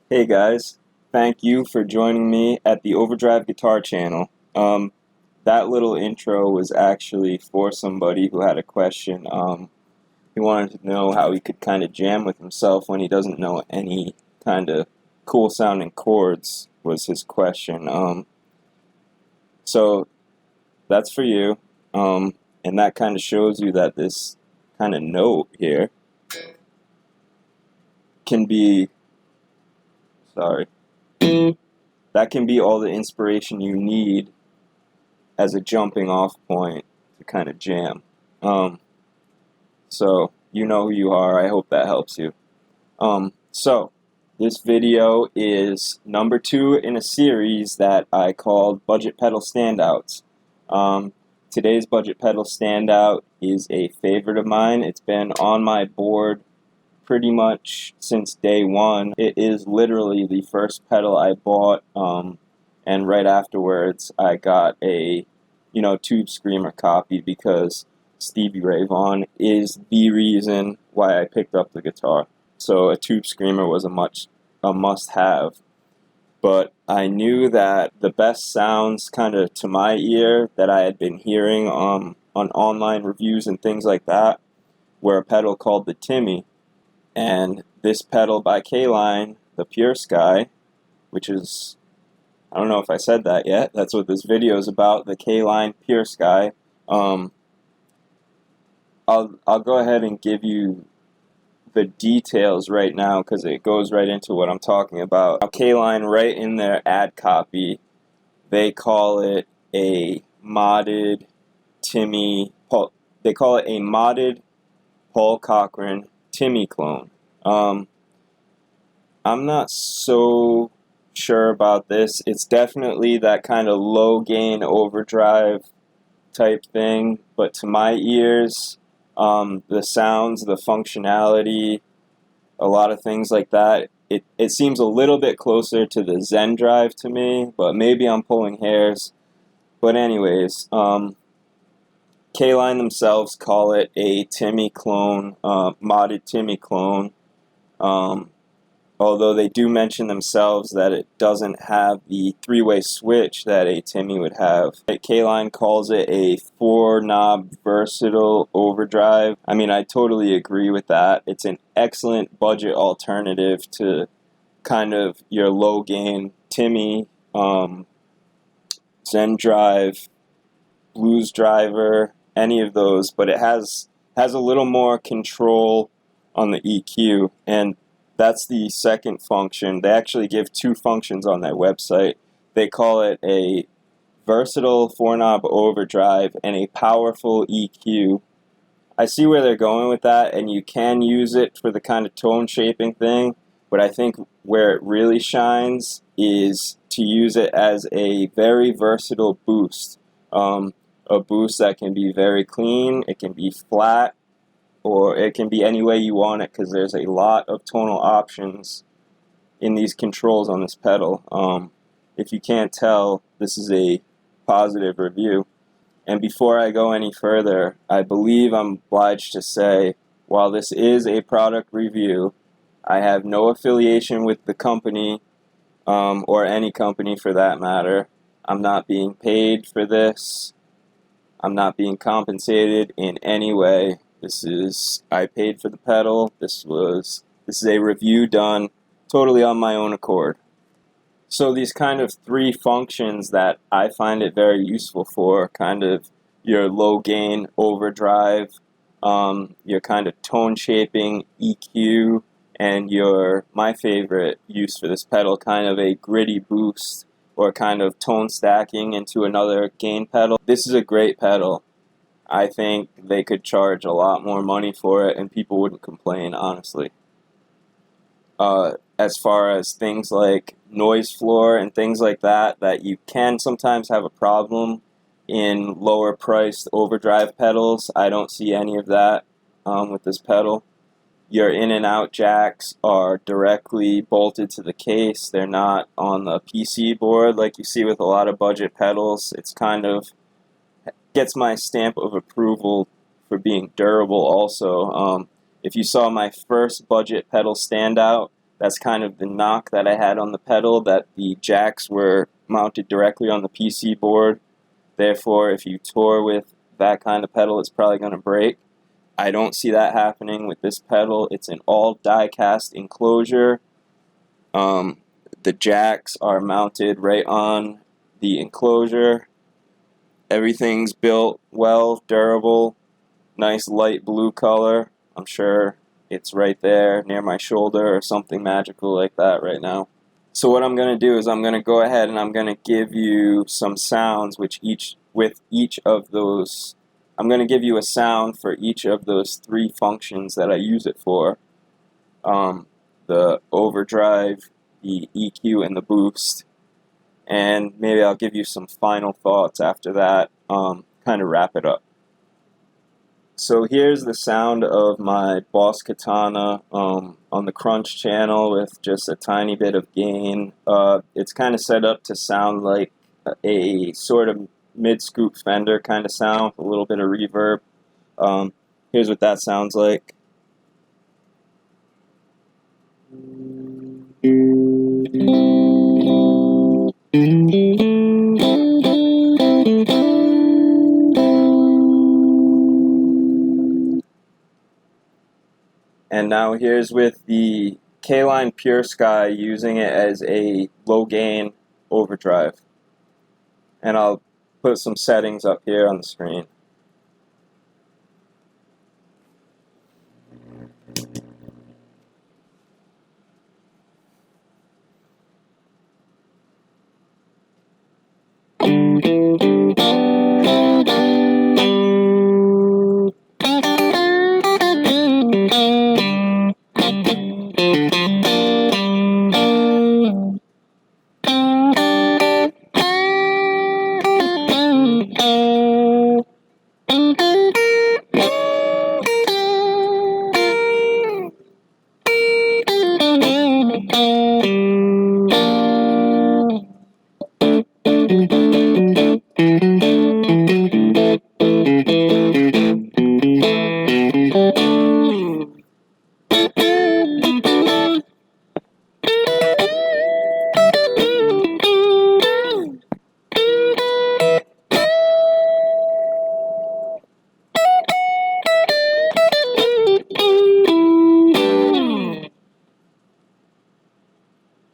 Hey guys, thank you for joining me at the Overdrive Guitar channel. That little intro was actually for somebody who had a question. He wanted to know how he could kind of jam with himself when he doesn't know any kind of cool sounding chords, was his question. So that's for you. And that kind of shows you that this kind of note here can be that can be all the inspiration you need as a jumping off point to kind of jam. So you know who you are. I hope that helps you. So this video is number 2 in a series that I called Budget Pedal Standouts. Today's Budget Pedal Standout is a favorite of mine. It's been on my board pretty much since day one. It is literally the first pedal I bought, and right afterwards I got a Tube Screamer copy because Stevie Ray Vaughan is the reason why I picked up the guitar. So a Tube Screamer was a must-have. But I knew that the best sounds kind of to my ear that I had been hearing on online reviews and things like that were a pedal called the Timmy. And this pedal by Caline, the PureSky, which is, I don't know if I said that yet, that's what this video is about, the Caline PureSky. I'll go ahead and give you the details right now because it goes right into what I'm talking about. Now, Caline, right in their ad copy, they call it a modded Timmy, they call it a modded Paul Cochran Timmy clone. I'm not so sure about this. It's definitely that kind of low gain overdrive type thing, but to my ears, the sounds, the functionality, a lot of things like that, it seems a little bit closer to the Zen Drive to me, but maybe I'm pulling hairs. But anyways, Caline themselves call it a Timmy clone, modded Timmy clone, although they do mention themselves that it doesn't have the 3-way switch that a Timmy would have. Caline calls it a 4-knob versatile overdrive. I mean, I totally agree with that. It's an excellent budget alternative to kind of your low gain Timmy, Zen Drive, Blues Driver, any of those, but it has a little more control on the EQ, and that's the second function. They actually give 2 functions on their website. They call it a versatile 4-knob overdrive and a powerful EQ. I see where they're going with that, and you can use it for the kind of tone shaping thing, but I think where it really shines is to use it as a very versatile boost. A boost that can be very clean, it can be flat, or it can be any way you want it because there's a lot of tonal options in these controls on this pedal. If you can't tell, this is a positive review. And before I go any further, I believe I'm obliged to say, while this is a product review, I have no affiliation with the company, or any company for that matter. I'm not being paid for this. I'm not being compensated in any way. I paid for the pedal. This is a review done totally on my own accord. So these kind of 3 functions that I find it very useful for, kind of your low gain overdrive, your kind of tone shaping EQ, and my favorite use for this pedal, kind of a gritty boost or kind of tone stacking into another gain pedal. This is a great pedal. I think they could charge a lot more money for it and people wouldn't complain, honestly. as far as things like noise floor and things like that, that you can sometimes have a problem in lower priced overdrive pedals. I don't see any of that with this pedal. Your in and out jacks are directly bolted to the case. They're not on the PC board like you see with a lot of budget pedals. It's kind of gets my stamp of approval for being durable also. If you saw my first budget pedal Standout, that's kind of the knock that I had on the pedal, that the jacks were mounted directly on the PC board. Therefore, if you tour with that kind of pedal, it's probably going to break. I don't see that happening with this pedal. It's an all die-cast enclosure. The jacks are mounted right on the enclosure. Everything's built well, durable, nice light blue color. I'm sure it's right there near my shoulder or something magical like that right now. So what I'm going to do is I'm going to go ahead and I'm going to give you some sounds with each of those. I'm going to give you a sound for each of those three functions that I use it for. The overdrive, the EQ, and the boost. And maybe I'll give you some final thoughts after that, kind of wrap it up. So here's the sound of my Boss Katana on the Crunch channel with just a tiny bit of gain. It's kind of set up to sound like a sort of mid-scoop Fender kind of sound, a little bit of reverb. Here's what that sounds like. And now here's with the Caline PureSky, using it as a low gain overdrive. And I'll put some settings up here on the screen.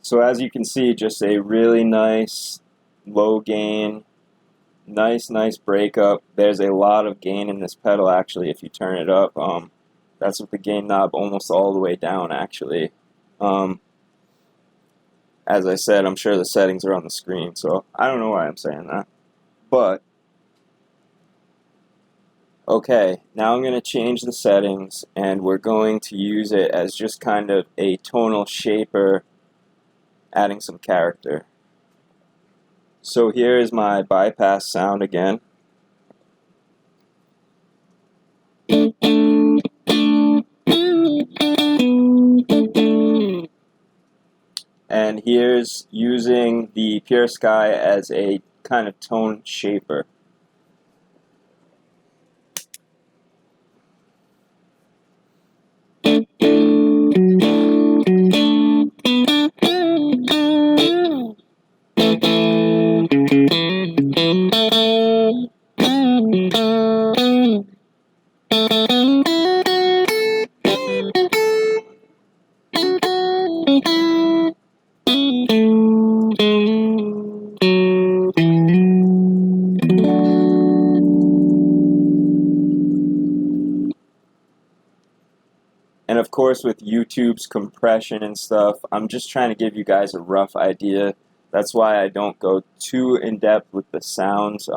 So as you can see, just a really nice low gain, nice breakup. There's a lot of gain in this pedal actually if you turn it up. That's with the gain knob almost all the way down actually. As I said, I'm sure the settings are on the screen, so I don't know why I'm saying that. But, okay, now I'm going to change the settings and we're going to use it as just kind of a tonal shaper, adding some character. So here is my bypass sound again. And here's using the PureSky as a kind of tone shaper. And of course, with YouTube's compression and stuff, I'm just trying to give you guys a rough idea. That's why I don't go too in-depth with the sounds.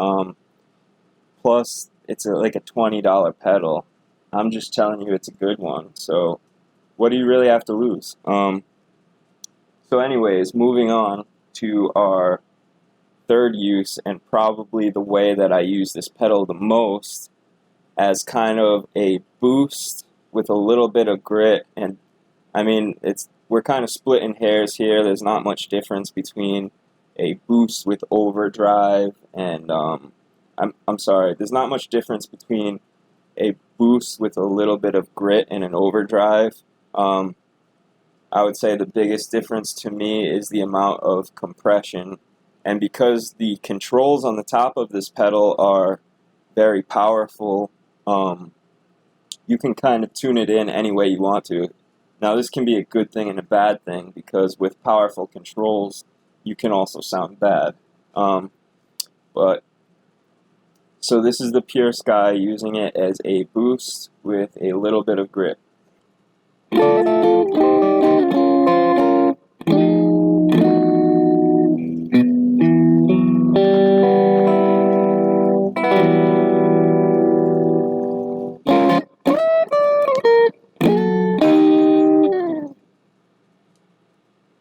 Plus, it's like a $20 pedal. I'm just telling you it's a good one. So, what do you really have to lose? So anyways, moving on to our third use, and probably the way that I use this pedal the most, as kind of a boost with a little bit of grit. And I mean, we're kind of splitting hairs here. There's not much difference between a boost with overdrive and I'm sorry, there's not much difference between a boost with a little bit of grit and an overdrive. I would say the biggest difference to me is the amount of compression. And because the controls on the top of this pedal are very powerful, you can kind of tune it in any way you want to. Now, this can be a good thing and a bad thing, because with powerful controls, you can also sound bad. So this is the PureSky, using it as a boost with a little bit of grit.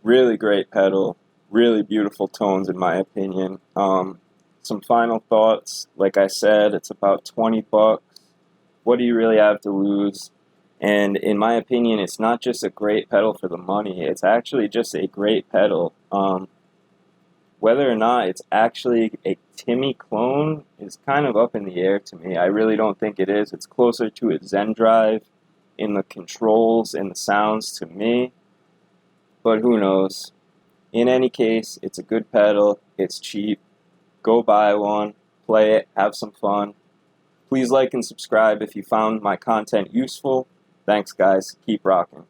Really great pedal, really beautiful tones in my opinion. Some final thoughts, like I said, it's about 20 bucks. What do you really have to lose? And in my opinion, it's not just a great pedal for the money, it's actually just a great pedal. Whether or not it's actually a Timmy clone is kind of up in the air to me. I really don't think it is. It's closer to a Overdrive in the controls and the sounds to me, but who knows. In any case, it's a good pedal, it's cheap. Go buy one, play it, have some fun. Please like and subscribe if you found my content useful. Thanks guys, keep rocking.